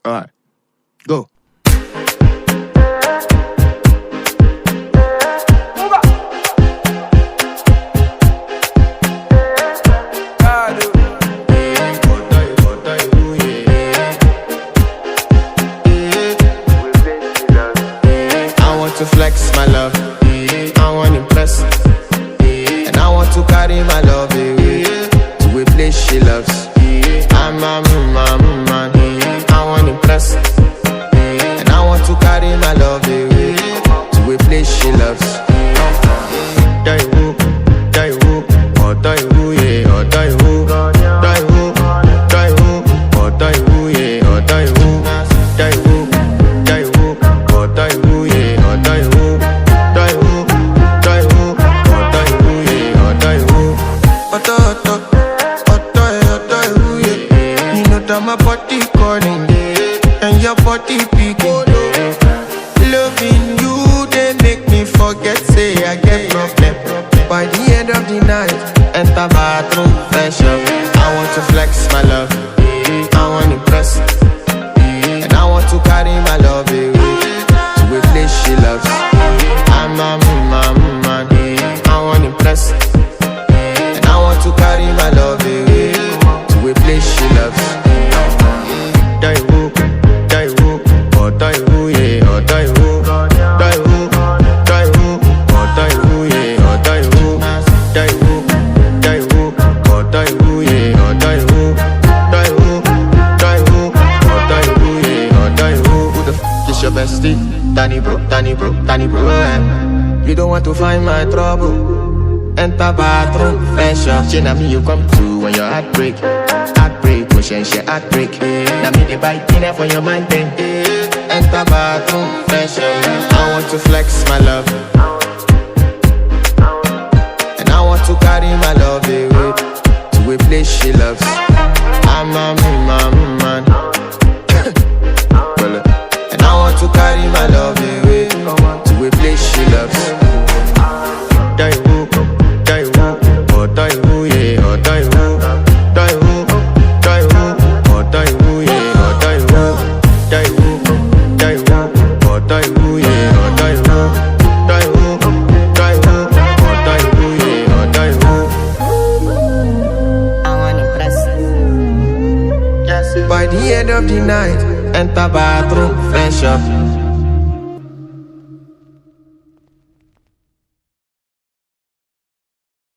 Alright, go. To flex my love, I want to impress, and I want to carry my love away to a place she loves. I'm a man, I want to impress, and I want to carry my love away to a place she loves. Die woo, oh die woo, yeah, oh die woo, die woo, oh die woo, yeah, oh die woo, die woo, oh die woo, yeah. My body calling, and your body picking. Loving you, they make me forget, say I get problem. By the end of the night, enter bathroom, fresh up. I want to flex my love, I want to impress, and I want to carry my love away to a place she loves. I'm a man, I want to impress, and I want to carry my love away to a place she loves. Die woo, oh die woo, yeah, oh die woo, die woo, oh die woo, yeah, oh die woo, oh die woo, yeah, oh die woo, oh die woo, yeah, oh die woo. Who the f is your bestie? Danny bro, eh? You don't want to find my trouble. Enter bathroom, fresh up. She me you come to when your heart break. Push and shit heartbreak. Now me the bite dinner for your man then. Enter bathroom, fresh up. I want to flex my love, and I want to carry my love away to a place she loves. I'm a man, and I want to carry my love away to a place she loves. Die woo, oh die woo, yeah, oh die woo, die woo. By the end of the night, enter bathroom, fresh up.